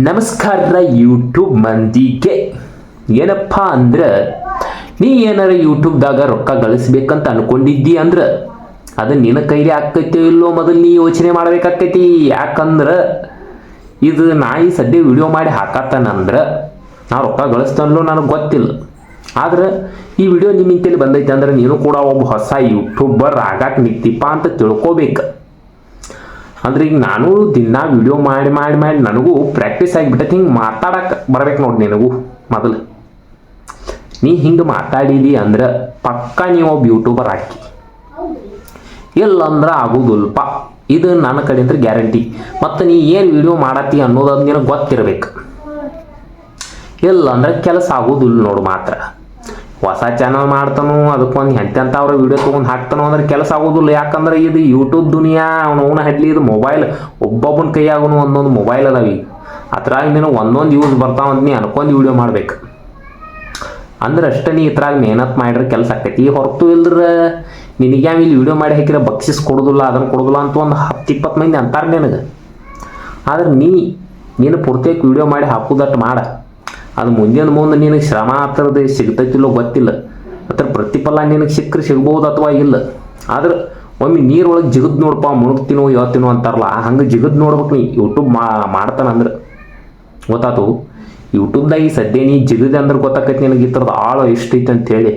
ನಮಸ್ಕಾರ ಯೂಟ್ಯೂಬ್ ಮಂದಿಗೆ. ಏನಪ್ಪ ಅಂದ್ರೆ ನೀ ಏನಾರ ಯೂಟ್ಯೂಬ್ದಾಗ ರೊಕ್ಕ ಗಳಿಸ್ಬೇಕಂತ ಅನ್ಕೊಂಡಿದ್ದಿ ಅಂದ್ರೆ ಅದು ನಿನ್ನ ಕೈಲಿ ಆಕೈತಿ ಇಲ್ಲೋ ಮೊದಲು ನೀ ಯೋಚನೆ ಮಾಡ್ಬೇಕಾಕೈತಿ. ಯಾಕಂದ್ರೆ ಇದು ನಾ ಈ ಸದ್ಯ ವಿಡಿಯೋ ಮಾಡಿ ಹಾಕತ್ತಾನಂದ್ರೆ ನಾ ರೊಕ್ಕ ಗಳಿಸ್ತಾನಲ್ಲೋ ನನಗೆ ಗೊತ್ತಿಲ್ಲ. ಆದ್ರೆ ಈ ವಿಡಿಯೋ ನಿಮ್ಮ ಇಂತೇಳಿ ಬಂದೈತೆ ಅಂದ್ರೆ ನೀನು ಕೂಡ ಒಬ್ಬ ಹೊಸ ಯೂಟ್ಯೂಬರ್ ಆಗಾಕ ನಿಂತಿಪ್ಪ ಅಂತ ತಿಳ್ಕೊಬೇಕು. ಅಂದ್ರೆ ಈಗ ನಾನು ದಿನ ವಿಡಿಯೋ ಮಾಡಿ ಮಾಡಿ ಮಾಡಿ ನನಗೂ ಪ್ರಾಕ್ಟೀಸ್ ಆಗಿಬಿಟ್ಟೈತಿ. ಹಿಂಗೆ ಮಾತಾಡಕ್ಕೆ ಬರ್ಬೇಕು ನೋಡಿ ನಿನಗೂ. ಮೊದಲು ನೀ ಹಿಂಗೆ ಮಾತಾಡಿದಿ ಅಂದ್ರೆ ಪಕ್ಕ ನೀವು ಒಬ್ಬ ಯೂಟ್ಯೂಬರ್ ಹಾಕಿ, ಇಲ್ಲಂದ್ರೆ ಆಗೋದಿಲ್ಪ. ಇದು ನನ್ನ ಕಡೆಯಿಂದ ಗ್ಯಾರಂಟಿ. ಮತ್ತು ನೀ ಏನು ವಿಡಿಯೋ ಮಾಡತ್ತಿ ಅನ್ನೋದು ನಿನಗೆ ಗೊತ್ತಿರಬೇಕು. ಇಲ್ಲ ಅಂದ್ರೆ ಕೆಲಸ ಆಗೋದಿಲ್ಲ ನೋಡು. ಮಾತ್ರ ಹೊಸ ಚಾನಲ್ ಮಾಡ್ತಾನೋ ಅದಕ್ಕೊಂದು ಎಂತೆಂಥವ್ರ ವಿಡಿಯೋ ತೊಗೊಂಡು ಹಾಕ್ತಾನೋ ಅಂದ್ರೆ ಕೆಲಸ ಆಗೋದಿಲ್ಲ. ಯಾಕಂದ್ರೆ ಇದು ಯೂಟ್ಯೂಬ್ ದುನಿಯಾ ಅವನವನ ಹಡ್ಲಿ. ಇದು ಮೊಬೈಲ್ ಒಬ್ಬೊಬ್ಬನ ಕೈಯಾಗೂ ಒಂದೊಂದು ಮೊಬೈಲ್ ಅದಾವ. ಈಗ ಅದ್ರಾಗ ನೀನು ಒಂದೊಂದು ಯೂಸ್ ಬರ್ತಾವಂತ ನೀ ಅನ್ಕೊಂಡು ವಿಡಿಯೋ ಮಾಡ್ಬೇಕು. ಅಂದ್ರೆ ಅಷ್ಟೇ ನೀ ಇದ್ರಾಗ ಮೆಹನತ್ ಮಾಡಿದ್ರೆ ಕೆಲಸ ಆಕೈತಿ. ಹೊರತು ಇಲ್ದ್ರೆ ನಿನಗೆ ಇಲ್ಲಿ ವಿಡಿಯೋ ಮಾಡಿ ಹಾಕಿದ್ರೆ ಬಕ್ಷಿಸ್ ಕೊಡೋದಿಲ್ಲ, ಅದನ್ನು ಕೊಡೋದಿಲ್ಲ ಅಂತ ಒಂದು 10-20 ಮಂದಿ ಅಂತಾರೆ ನಿನಗೆ. ಆದ್ರೆ ನೀನು ಪೂರ್ತಿಯಾಗಿ ವಿಡಿಯೋ ಮಾಡಿ ಹಾಕೋದಟ್ಟು ಮಾಡ. ಅದು ಮುಂದಿನ ಮುಂದೆ ನಿನಗೆ ಶ್ರಮ ಆಗ್ತದೆ ಸಿಗ್ತೈತಿಲ್ಲೋ ಗೊತ್ತಿಲ್ಲ. ಅದ್ರ ಪ್ರತಿಫಲ ನಿನಗೆ ಸಿಕ್ಕರೆ ಸಿಗ್ಬೋದು ಅಥವಾ ಇಲ್ಲ. ಆದ್ರೆ ಒಮ್ಮೆ ನೀರೊಳಗೆ ಜಿಗದ್ ನೋಡಪ್ಪ, ಮುಳುಗ್ತೀನೋ ಹೇಳ್ತೀನೋ ಅಂತಾರಲ್ಲ, ಹಂಗೆ ಜಿಗದ್ ನೋಡ್ಬೇಕು ನೀ. ಯೂಟ್ಯೂಬ್ ಮಾಡ್ತಾನಂದ್ರೆ ಗೊತ್ತಾತು. ಯೂಟ್ಯೂಬ್ದಾಗ ಈ ಸದ್ಯ ನೀ ಜಿಗದೆ ಅಂದ್ರೆ ಗೊತ್ತಾಕೈತಿ ನಿನಗೆ ಈ ಥರದ ಆಳ ಎಷ್ಟೈತೆ ಅಂತೇಳಿ.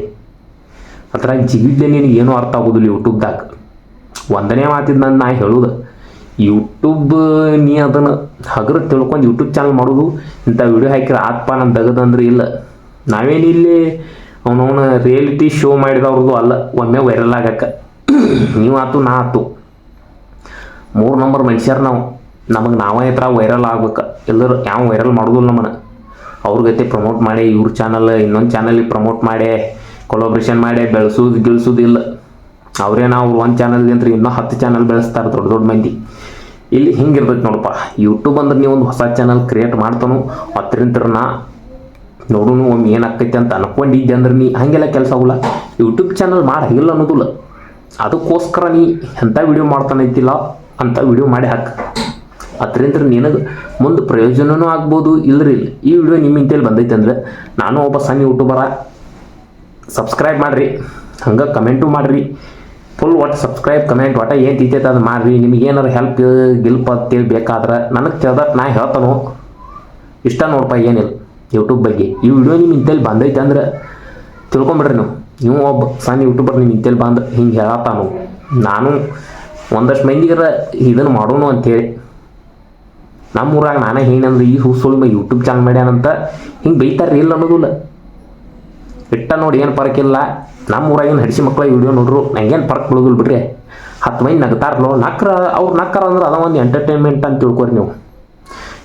ಅದ್ರಾಗ ಜಿಗಿದ್ಲೆ ನಿನಗೆ ಏನೂ ಅರ್ಥ ಆಗೋದಿಲ್ಲ ಯೂಟ್ಯೂಬ್ದಾಗ. ಒಂದನೇ ಮಾತಿದ್ದು ನಾ ಹೇಳೋದು, ಯೂಟ್ಯೂಬ್ ನೀ ಅದನ್ನು ಹಗರು ತಿಳ್ಕೊಂಡು ಯೂಟ್ಯೂಬ್ ಚಾನಲ್ ಮಾಡೋದು ಇಂಥ ವಿಡಿಯೋ ಹಾಕಿದ್ರೆ ಆತ್ಪ ನಮ್ಮ ತೆಗೆದಂದ್ರೆ ಇಲ್ಲ. ನಾವೇನಿಲ್ಲಿ ಅವನವನ ರಿಯಾಲಿಟಿ ಶೋ ಮಾಡಿದವ್ರದ್ದು ಅಲ್ಲ ಒಮ್ಮೆ ವೈರಲ್ ಆಗಕ್ಕೆ. ನೀವು ಆತು ನಾ ಆತು 3 ನಂಬರ್ ಮನುಷ್ಯರು ನಾವು. ನಮಗೆ ನಾವೇ ಹತ್ರ ವೈರಲ್ ಆಗ್ಬೇಕು. ಎಲ್ಲರೂ ಯಾವ ವೈರಲ್ ಮಾಡೋದಿಲ್ಲ ನಮ್ಮನ್ನು. ಅವ್ರಿಗೈತೆ ಪ್ರಮೋಟ್ ಮಾಡಿ ಇವ್ರ ಚಾನಲ್ ಇನ್ನೊಂದು ಚಾನಲಿಗೆ ಪ್ರಮೋಟ್ ಮಾಡಿ ಕೊಲಾಬ್ರೇಷನ್ ಮಾಡಿ ಗಿಳಿಸೋದಿಲ್ಲ. ಅವರೇ ನಾವು ಒಂದು ಚಾನಲ್ ಅಂದ್ರೆ ಇನ್ನೂ 10 ಚಾನಲ್ ಬೆಳೆಸ್ತಾರೆ ದೊಡ್ಡ ದೊಡ್ಡ ಮಂದಿ. ಇಲ್ಲಿ ಹಿಂಗಿರ್ಬೇಕು ನೋಡಪ್ಪ. ಯೂಟ್ಯೂಬ್ ಅಂದ್ರೆ ನೀವು ಒಂದು ಹೊಸ ಚಾನಲ್ ಕ್ರಿಯೇಟ್ ಮಾಡ್ತಾನು ಅದರಿಂದ ನಾ ನೋಡೂ ಒಮ್ಮೆ ಏನಾಗ್ತೈತೆ ಅಂತ ಅನ್ಕೊಂಡಿದ್ದೆ ಅಂದ್ರೆ ನೀ ಹಾಗೆಲ್ಲ ಕೆಲಸ ಆಗೋಲ್ಲ. ಯೂಟ್ಯೂಬ್ ಚಾನಲ್ ಮಾಡಿ ಇಲ್ಲ ಅನ್ನೋದಿಲ್ಲ. ಅದಕ್ಕೋಸ್ಕರ ನೀ ಎಂಥ ವಿಡಿಯೋ ಮಾಡ್ತಾನೈತಿಲ್ಲ ಅಂತ ವಿಡಿಯೋ ಮಾಡಿ ಹಾಕಿ. ಅದರಿಂದ ನಿನಗೆ ಮುಂದೆ ಪ್ರಯೋಜನವೂ ಆಗ್ಬೋದು ಇಲ್ಲರಿ ಇಲ್ಲ. ಈ ವಿಡಿಯೋ ನಿಮ್ಮ ಇಂತೇಳಿ ಬಂದೈತೆ ಅಂದ್ರೆ ನಾನು ಒಬ್ಬ ಸಣ್ಣ ಯೂಟ್ಯೂಬರ. ಸಬ್ಸ್ಕ್ರೈಬ್ ಮಾಡಿರಿ, ಹಂಗೆ ಕಮೆಂಟು ಮಾಡಿರಿ. ಫುಲ್ ಒಟ್ಟು ಸಬ್ಸ್ಕ್ರೈಬ್ ಕಮೆಂಟ್ ಒಟ್ಟು ಏನು ತಿಂತೈತೆ ಅದು ಮಾಡಿರಿ. ನಿಮಗೆ ಏನಾರು ಹೆಲ್ಪ್ ಗಿಲ್ಪ್ ಅಂತೇಳಿ ಬೇಕಾದ್ರೆ ನನಗೆ ತಿಳ್ದಟ್ಟು ನಾ ಹೇಳ್ತಾನೋ ಇಷ್ಟ ನೋಡಪ್ಪ. ಏನಿಲ್ಲ ಯೂಟ್ಯೂಬ್ ಬಗ್ಗೆ ಈ ವಿಡಿಯೋ ನಿಮ್ಮ ಇಂತೇಳಿ ಬಂದೈತೆ ಅಂದ್ರೆ ತಿಳ್ಕೊಂಬಿಡ್ರಿ. ನೀವು ಒಬ್ಬ ಸಣ್ಣ ಯೂಟ್ಯೂಬರ್ ನಿಮ್ಮ ಇಂತೇಳಿ ಬಂದು ಹಿಂಗೆ ಹೇಳತ್ತಾನು. ನಾನು ಒಂದಷ್ಟು ಮಂದಿಗರ ಇದನ್ನು ಮಾಡೋಣ ಅಂಥೇಳಿ ನಮ್ಮೂರಾಗ ನಾನೇ ಏನಂದ್ರೆ ಈ ಸುಳ್ಳು ಯೂಟ್ಯೂಬ್ ಚಾನಲ್ ಮಾಡ್ಯಾನಂತ ಹಿಂಗೆ ಬೈತಾರ್ರಿ. ಇಲ್ಲ ಅನ್ನೋದಿಲ್ಲ. ಇಟ್ಟ ನೋಡಿ ಏನು ಪರಕಿಲ್ಲ. ನಮ್ಮ ಊರಾಗಿನ ಹಡಿಸಿ ಮಕ್ಕಳ ವಿಡಿಯೋ ನೋಡ್ರು ನಂಗೇನು ಪರಕ್ ಬಿಡೋದಿಲ್ಲ ಬಿಡ್ರಿ. 10 ಮಂದಿ ನಗ್ತಾರಲ್ಲೋ ಅವ್ರು ನಕ್ಕರ ಅಂದ್ರೆ ಅದ ಒಂದು ಎಂಟರ್ಟೈನ್ಮೆಂಟ್ ಅಂತ ತಿಳ್ಕೊರಿ ನೀವು.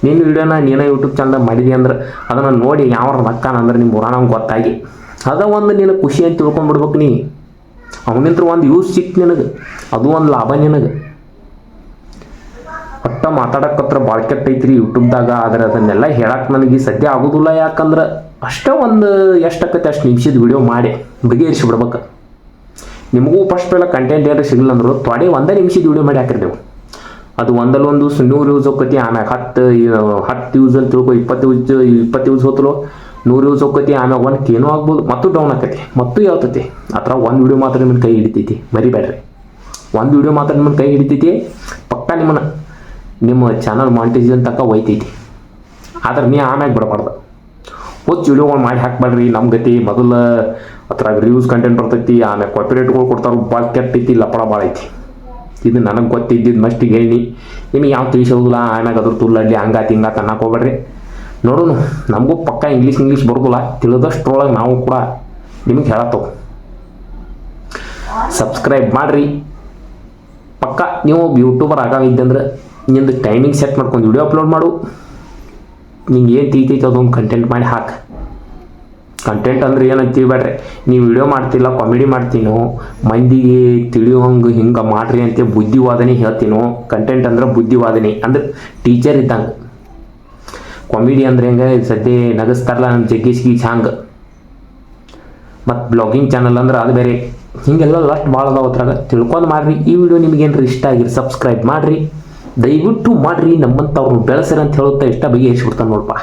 ನಿನ್ನ ವಿಡಿಯೋನ ನೀನೇ ಯೂಟ್ಯೂಬ್ ಚಾನಲ್ ಮಾಡಿದಿ ಅಂದ್ರೆ ಅದನ್ನು ನೋಡಿ ಯಾವ ನಕ್ಕಾನಂದ್ರೆ ನಿಮ್ಮ ಊರ ನಮ್ಗೆ ಗೊತ್ತಾಗಿ ಅದ ಒಂದು ನಿನಗೆ ಖುಷಿ ಅಂತ ತಿಳ್ಕೊಂಡ್ಬಿಡ್ಬೇಕು ನೀ. ಅವನಿಂತ್ರ ಒಂದು ಯೂಸ್ ಸಿಕ್ತು ನಿನಗೆ, ಅದು ಒಂದು ಲಾಭ ನಿನಗೆ. ಒಟ್ಟ ಮಾತಾಡಕತ್ರ ಭಾಳ ಕೆಟ್ಟೈತ್ರಿ ಯೂಟ್ಯೂಬ್ದಾಗ. ಆದರೆ ಅದನ್ನೆಲ್ಲ ಹೇಳಕ್ಕೆ ನನಗೆ ಸದ್ಯ ಆಗೋದಿಲ್ಲ. ಯಾಕಂದ್ರೆ ಅಷ್ಟೇ ಒಂದು ಎಷ್ಟಾಕೈತೆ ಅಷ್ಟು ನಿಮಿಷದ ವಿಡಿಯೋ ಮಾಡಿ ಬಗೆಹರಿಸಿ ಬಿಡ್ಬೇಕು. ನಿಮಗೂ ಫಸ್ಟ್ ಎಲ್ಲ ಕಂಟೆಂಟ್ ಏನಾರು ಸಿಗಲ್ಲ ಅಂದ್ರು ತೊಡೆ 1 ನಿಮಿಷದ ವಿಡಿಯೋ ಮಾಡಿ ಹಾಕಿರ್ತೀವಿ. ಅದು ಒಂದಲ್ಲೊಂದು 100 ಯೂಸ್ ಹೋಗ್ತೈತಿ. ಆಮ್ಯಾಗ 10 ಯೂಸ್ ಅಂತ ತಿಳ್ಕೊ, 20 ಯೂಸ್ ಹೋತಲೋ 100 ಯೂಸ್ ಹೋಗ್ತೈತಿ. ಆಮ್ಯಾಗ 1 ಏನೋ ಆಗ್ಬೋದು, ಮತ್ತು ಡೌನ್ ಆಕೈತಿ, ಮತ್ತು ಹೇಳ್ತೈತಿ. ಆ ಥರ ಒಂದು ವಿಡಿಯೋ ಮಾತ್ರ ನಿಮ್ಮನ್ನು ಕೈ ಹಿಡಿತೈತಿ. ಮರಿಬೇಡ್ರಿ. ಒಂದು ವಿಡಿಯೋ ಮಾತ್ರ ನಿಮ್ಮನ್ನು ಕೈ ಹಿಡಿತೈತಿ. ಪಕ್ಕ ನಿಮ್ಮ ಚಾನಲ್ ಮಾನಿಟೈಸೇಷನ್ ತನಕ ಒಯ್ತೈತಿ. ಆದ್ರೆ ನೀ ಆಮ್ಯಾಗ ಬಿಡಬಾರ್ದು. ಹೊತ್ತು ವಿಡಿಯೋಗಳು ಮಾಡಿ ಹಾಕ್ಬೇಡ್ರಿ. ನಮ್ಮ ಗತಿ ಮೊದಲು ಅದ್ರಾಗ ರಿವ್ಯೂಸ್ ಕಂಟೆಂಟ್ ಬರ್ತೈತಿ. ಆಮ್ಯಾಗ ಕಾಪಿರೈಟ್ಗಳು ಕೊಡ್ತಾರೆ. ಭಾಳ ಕೆಟ್ಟೈತಿ, ಲಪಡ ಭಾಳ ಐತಿ. ಇದು ನನಗೆ ಗೊತ್ತಿದ್ದಿದ್ದು ಮಸ್ಟಿಗೆ ಹೇಳಿ ನಿಮಗೆ ಯಾವ ತಿಳಿಸೋದಿಲ್ಲ. ಆಮ್ಯಾಗ ಅದ್ರ ತುಳ್ಳಡ್ಲಿ ಹಂಗಾತಿ ಹಿಂಗಾತ ಅನ್ನಕ್ಕೆ ಹೋಗ್ಬೇಡ್ರಿ. ನೋಡೋಣ, ನಮಗೂ ಪಕ್ಕ ಇಂಗ್ಲೀಷ್ ಬರೋದಿಲ್ಲ. ತಿಳಿದಷ್ಟರೊಳಗೆ ನಾವು ಕೂಡ ನಿಮಗೆ ಹೇಳತ್ತವು. ಸಬ್ಸ್ಕ್ರೈಬ್ ಮಾಡಿರಿ. ಪಕ್ಕ ನೀವು ಯೂಟ್ಯೂಬರ್ ಆಗಾವಿದ್ದಂದ್ರೆ ನಿಂದು ಟೈಮಿಂಗ್ ಸೆಟ್ ಮಾಡ್ಕೊಂಡು ವಿಡಿಯೋ ಅಪ್ಲೋಡ್ ಮಾಡು. ನಿಂಗೆ ಏನು ತಿಳಿತೈತೆ ಅದೊಂದು ಕಂಟೆಂಟ್ ಮಾಡಿ ಹಾಕಿ. ಕಂಟೆಂಟ್ ಅಂದ್ರೆ ಏನಂತ ತಿಳಿಬೇಡ್ರಿ. ನೀವು ವಿಡಿಯೋ ಮಾಡ್ತಿಲ್ಲ, ಕಾಮಿಡಿ ಮಾಡ್ತೀನೋ, ಮಂದಿಗೆ ತಿಳಿಯೋಂಗೆ ಹಿಂಗೆ ಮಾಡ್ರಿ ಅಂತ ಬುದ್ಧಿವಾದನೆ ಹೇಳ್ತೀನೋ. ಕಂಟೆಂಟ್ ಅಂದ್ರೆ ಬುದ್ಧಿವಾದನೆ ಅಂದ್ರೆ ಟೀಚರ್ ಇದ್ದಂಗೆ. ಕಾಮಿಡಿ ಅಂದ್ರೆ ಹೆಂಗೆ ಸದ್ಯ ನಗಸ್ತಾರಲ್ಲ ನಮ್ಮ ಜಗ್ಗೇಶ್ ಹಂಗೆ. ಮತ್ತು ಬ್ಲಾಗಿಂಗ್ ಚಾನಲ್ ಅಂದ್ರೆ ಅದು ಬೇರೆ. ಹಿಂಗೆಲ್ಲ ಲಾಸ್ಟ್ ಭಾಳ ಅದಾವ. ಅದ್ರಾಗ ತಿಳ್ಕೊಂಡು ಮಾಡಿರಿ. ಈ ವಿಡಿಯೋ ನಿಮಗೇನ್ರಿ ಇಷ್ಟ ಆಗಿರಿ ಸಬ್ಸ್ಕ್ರೈಬ್ ಮಾಡಿರಿ. ದಯವಿಟ್ಟು ಮಾಡ್ರಿ, ನಮ್ಮಂಥವ್ರನ್ನ ಬೆಳೆಸ್ರಿ ಅಂತ ಹೇಳುತ್ತಾ ಇಷ್ಟ ಬಗೆಹರಿಸ್ಬಿಡ್ತಾನೆ ನೋಡಪ್ಪ.